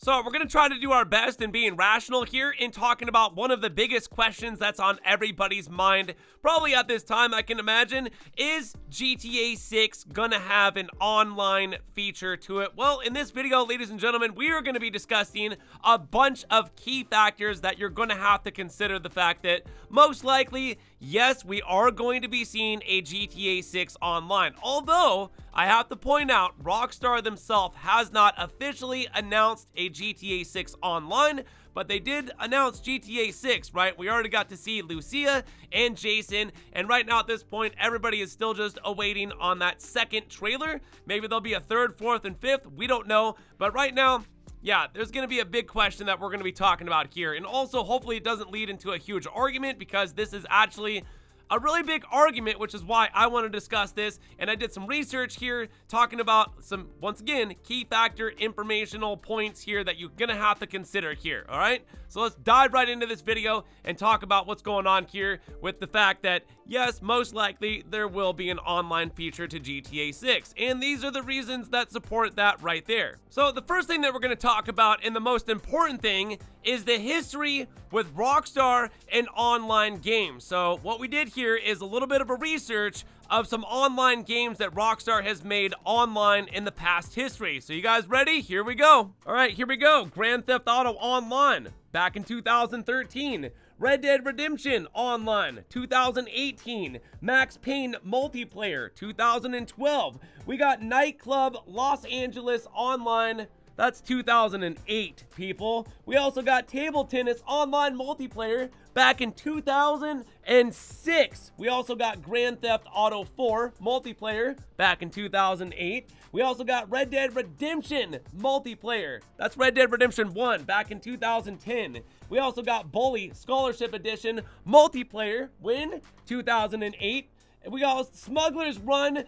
So we're going to try to do our best in being rational here in talking about one of the biggest questions that's on everybody's mind, probably at this time, I can imagine. Is GTA 6 going to have an online feature to it? Well, in this video, ladies and gentlemen, we are going to be discussing a bunch of key factors that you're going to have to consider. The fact that most likely, yes, we are going to be seeing a GTA 6 online. Although, I have to point out, Rockstar themselves has not officially announced a GTA 6 online, but they did announce GTA 6, right? We already got to see Lucia and Jason, and right now at this point, everybody is still just awaiting on that second trailer. Maybe there'll be a third, fourth, and fifth. We don't know, but right now, yeah, there's going to be a big question that we're going to be talking about here. And also, hopefully it doesn't lead into a huge argument, because this is actually a really big argument, which is why I want to discuss this. And I did some research here talking about some, once again, key factor informational points here that you're going to have to consider here, all right? So let's dive right into this video and talk about what's going on here with the fact that, yes, most likely there will be an online feature to GTA 6. And these are the reasons that support that right there. So the first thing that we're going to talk about, and the most important thing, is the history with Rockstar and online games. So what we did here is a little bit of a research of some online games that Rockstar has made online in the past history. So you guys ready? Here we go. All right, here we go. Grand Theft Auto Online, back in 2013. Red Dead Redemption Online, 2018. Max Payne Multiplayer, 2012. We got Nightclub Los Angeles Online. That's 2008, people. We also got Table Tennis Online Multiplayer back in 2006. We also got Grand Theft Auto 4 Multiplayer back in 2008. We also got Red Dead Redemption Multiplayer. That's Red Dead Redemption 1 back in 2010. We also got Bully Scholarship Edition Multiplayer, win, 2008. And we got Smuggler's Run,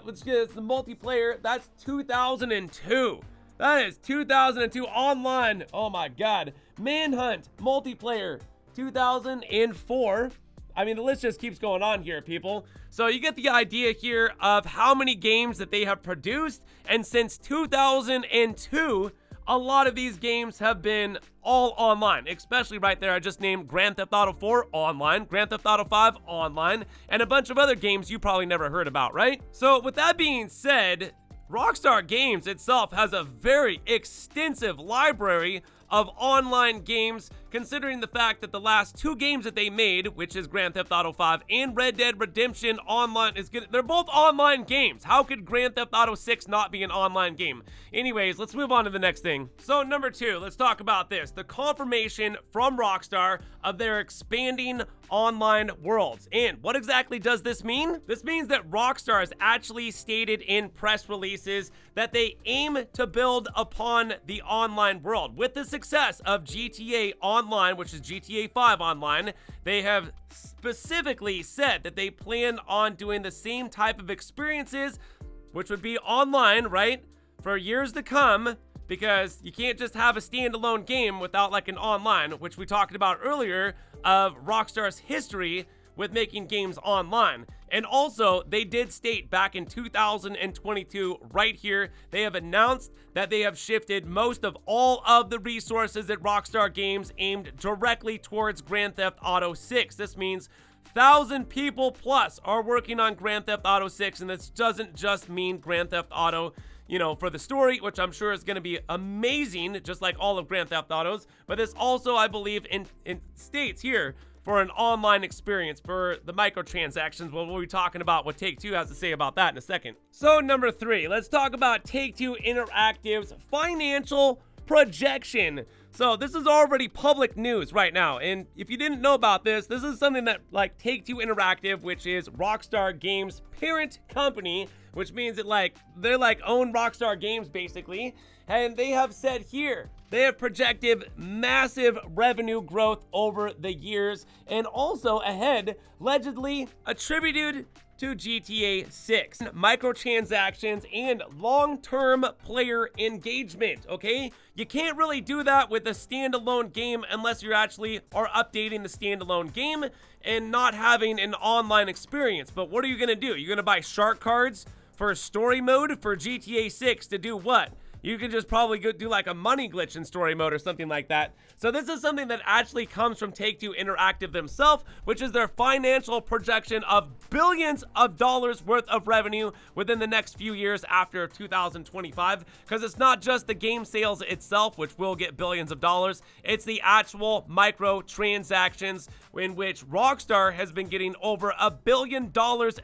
which is the multiplayer, that's 2002. That is 2002 online. Oh my God. Manhunt Multiplayer, 2004. I mean, the list just keeps going on here, people. So you get the idea here of how many games that they have produced. And since 2002, a lot of these games have been all online, especially right there. I just named Grand Theft Auto 4 online, Grand Theft Auto 5 online, and a bunch of other games you probably never heard about, right? So with that being said, Rockstar Games itself has a very extensive library of online games, considering the fact that the last two games that they made, which is Grand Theft Auto 5 and Red Dead Redemption Online, they're both online games. How could Grand Theft Auto 6 not be an online game? Anyways, let's move on to the next thing. So number two, let's talk about this. The confirmation from Rockstar of their expanding online worlds. And what exactly does this mean? This means that Rockstar has actually stated in press releases that they aim to build upon the online world. With the success of GTA Online, which is GTA 5 Online, they have specifically said that they plan on doing the same type of experiences, which would be online, right, for years to come, because you can't just have a standalone game without like an online, which we talked about earlier of Rockstar's history with making games online. And also, they did state back in 2022, right here, they have announced that they have shifted most of all of the resources at Rockstar Games aimed directly towards Grand Theft Auto 6. This means 1,000 people plus are working on Grand Theft Auto 6, and this doesn't just mean Grand Theft Auto, you know, for the story, which I'm sure is going to be amazing, just like all of Grand Theft Autos, but this also, I believe, in states here, for an online experience, for the microtransactions. Well, we'll be talking about what Take-Two has to say about that in a second. So number three, let's talk about Take-Two Interactive's financial projection. So this is already public news right now, and if you didn't know about this, this is something that like Take-Two Interactive, which is Rockstar Games' parent company, which means that they're own Rockstar Games basically, and they have said here they have projected massive revenue growth over the years, and also ahead, allegedly attributed to GTA 6. Microtransactions and long-term player engagement, okay? You can't really do that with a standalone game unless you actually are updating the standalone game and not having an online experience. But what are you gonna do? You're gonna buy shark cards for story mode for GTA 6 to do what? you can just probably go do like a money glitch in story mode or something like that. So this is something that actually comes from Take-Two Interactive themselves, which is their financial projection of billions of dollars worth of revenue within the next few years after 2025, because it's not just the game sales itself, which will get billions of dollars, it's the actual microtransactions, in which Rockstar has been getting over $1 billion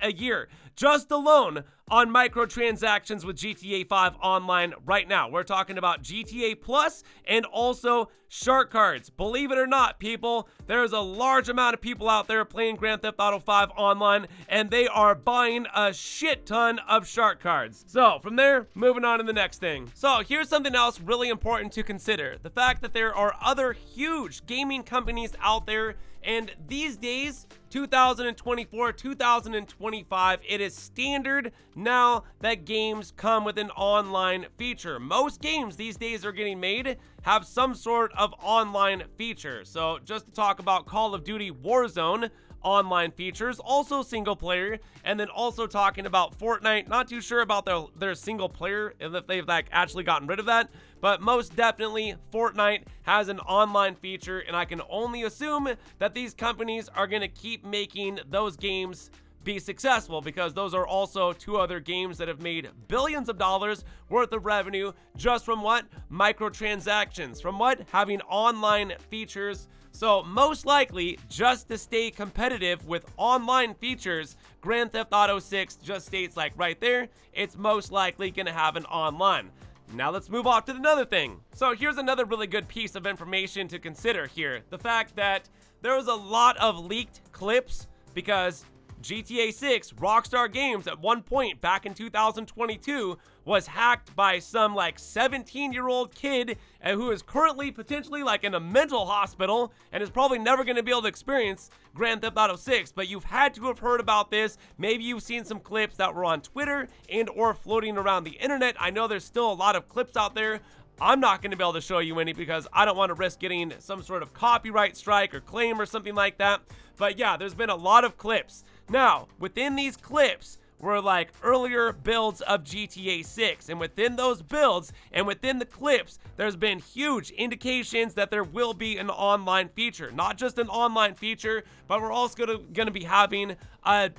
a year just alone on microtransactions with GTA 5 Online right now. We're talking about GTA Plus and also shark cards. Believe it or not, people, there's a large amount of people out there playing Grand Theft Auto 5 Online, and they are buying a shit ton of shark cards. So from there, moving on to the next thing. So here's something else really important to consider. The fact that there are other huge gaming companies out there, and these days, 2024, 2025, it is standard now that games come with an online feature. Most games these days are getting made have some sort of online feature. So just to talk about Call of Duty Warzone, online features, also single player, and then also talking about Fortnite. Not too sure about their single player, if they've like actually gotten rid of that, but most definitely Fortnite has an online feature, and I can only assume that these companies are going to keep making those games be successful, because those are also two other games that have made billions of dollars worth of revenue just from what? Microtransactions. From what? Having online features. So most likely, just to stay competitive with online features, Grand Theft Auto 6 just states like right there, it's most likely going to have an online. Now let's move on to another thing. So here's another really good piece of information to consider here. The fact that there was a lot of leaked clips, because GTA 6, Rockstar Games, at one point back in 2022 was hacked by some like 17-year-old kid who is currently potentially like in a mental hospital and is probably never going to be able to experience Grand Theft Auto 6. But you've had to have heard about this. Maybe you've seen some clips that were on Twitter and or floating around the internet. I know there's still a lot of clips out there. I'm not going to be able to show you any because I don't want to risk getting some sort of copyright strike or claim or something like that. But yeah, there's been a lot of clips. Now, within these clips were like earlier builds of GTA 6, and within those builds and within the clips, there's been huge indications that there will be an online feature. Not just an online feature, but we're also going to be having a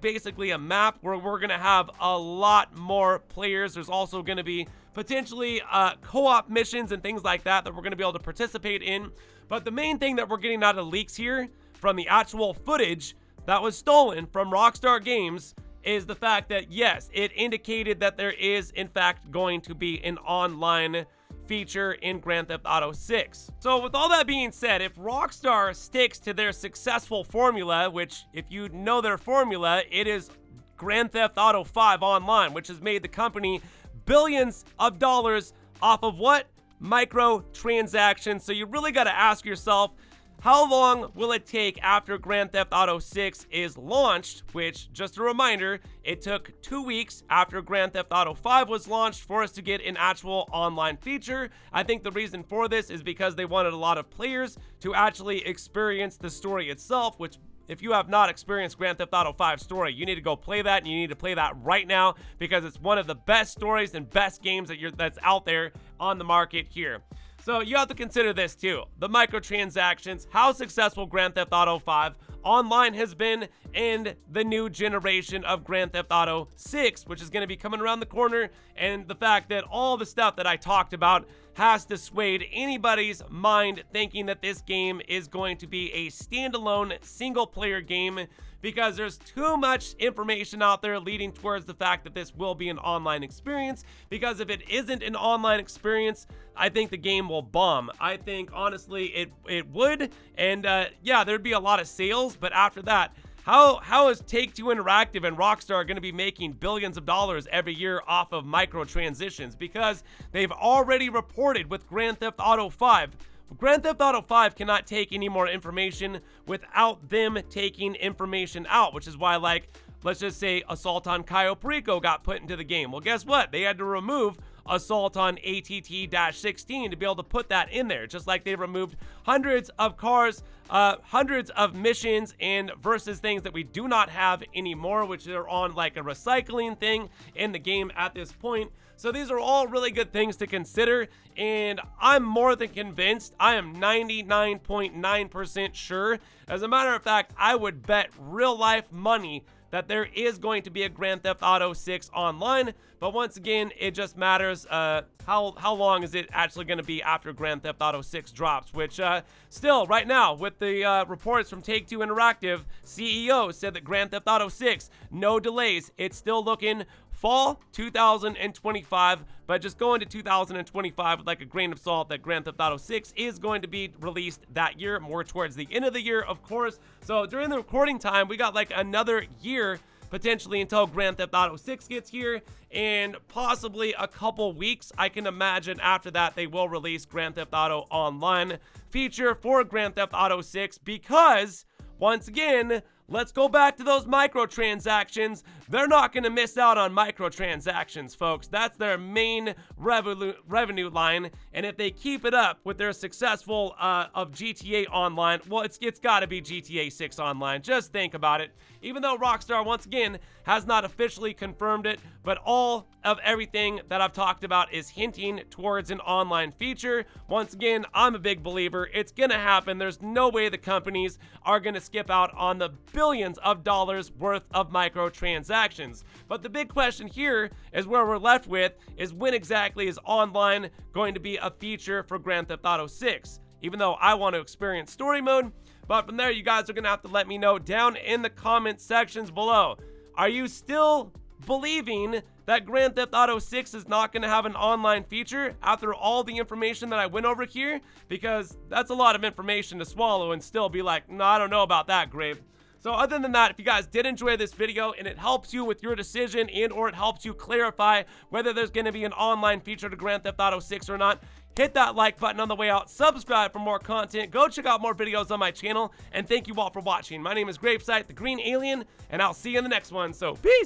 basically a map where we're going to have a lot more players. There's also going to be potentially co-op missions and things like that we're going to be able to participate in. But the main thing that we're getting out of leaks here from the actual footage that was stolen from Rockstar Games is the fact that, yes, it indicated that there is, in fact, going to be an online feature in Grand Theft Auto 6. So with all that being said, if Rockstar sticks to their successful formula, which if you know their formula, it is Grand Theft Auto 5 Online, which has made the company billions of dollars off of what? Microtransactions. So you really got to ask yourself, how long will it take after Grand Theft Auto 6 is launched? Which, just a reminder, it took 2 weeks after Grand Theft Auto 5 was launched for us to get an actual online feature. I think the reason for this is because they wanted a lot of players to actually experience the story itself, which, if you have not experienced Grand Theft Auto 5 story, you need to go play that, and you need to play that right now because it's one of the best stories and best games that's out there on the market here. So you have to consider this too. The microtransactions, how successful Grand Theft Auto 5 Online has been, and the new generation of Grand Theft Auto 6, which is going to be coming around the corner, and the fact that all the stuff that I talked about has dissuaded anybody's mind thinking that this game is going to be a standalone single-player game, because there's too much information out there leading towards the fact that this will be an online experience. Because if it isn't an online experience, I think the game will bomb. I think, honestly, it would, and yeah, there'd be a lot of sales, but after that, how is Take-Two Interactive and Rockstar going to be making billions of dollars every year off of microtransactions? Because they've already reported with Grand Theft Auto 5. Grand Theft Auto 5 cannot take any more information without them taking information out, which is why, like, let's just say Assault on Cayo Perico got put into the game. Well, guess what? They had to remove Assault on ATT-16 to be able to put that in there, just like they removed hundreds of cars, hundreds of missions and versus things that we do not have anymore, which are on like a recycling thing in the game at this point. So these are all really good things to consider, and I'm more than convinced. I am 99.9% sure. As a matter of fact, I would bet real life money that there is going to be a Grand Theft Auto 6 online, but once again, it just matters how long is it actually going to be after Grand Theft Auto 6 drops, which still, right now, with the reports from Take-Two Interactive, CEO said that Grand Theft Auto 6, no delays, it's still looking fall 2025, but just go into 2025 with like a grain of salt that Grand Theft Auto 6 is going to be released that year, more towards the end of the year, of course. So during the recording time, we got like another year potentially until Grand Theft Auto 6 gets here, and possibly a couple weeks. I can imagine after that they will release Grand Theft Auto Online feature for Grand Theft Auto 6 because, once again, let's go back to those microtransactions. They're not going to miss out on microtransactions, folks. That's their main revenue line. And if they keep it up with their successful of GTA Online, well, it's got to be GTA 6 Online. Just think about it. Even though Rockstar, once again, has not officially confirmed it, but all of everything that I've talked about is hinting towards an online feature. Once again, I'm a big believer. It's going to happen. There's no way the companies are going to skip out on the billions of dollars worth of microtransactions. But the big question here is where we're left with is when exactly is online going to be a feature for Grand Theft Auto 6? Even though I want to experience story mode, but from there, you guys are going to have to let me know down in the comment sections below. Are you still believing that Grand Theft Auto 6 is not going to have an online feature after all the information that I went over here? Because that's a lot of information to swallow and still be like, no, I don't know about that, Grave. So other than that, if you guys did enjoy this video and it helps you with your decision and or it helps you clarify whether there's going to be an online feature to Grand Theft Auto 6 or not, hit that like button on the way out, subscribe for more content, go check out more videos on my channel, and thank you all for watching. My name is GRAVESIGHT, the Green Alien, and I'll see you in the next one, so peace!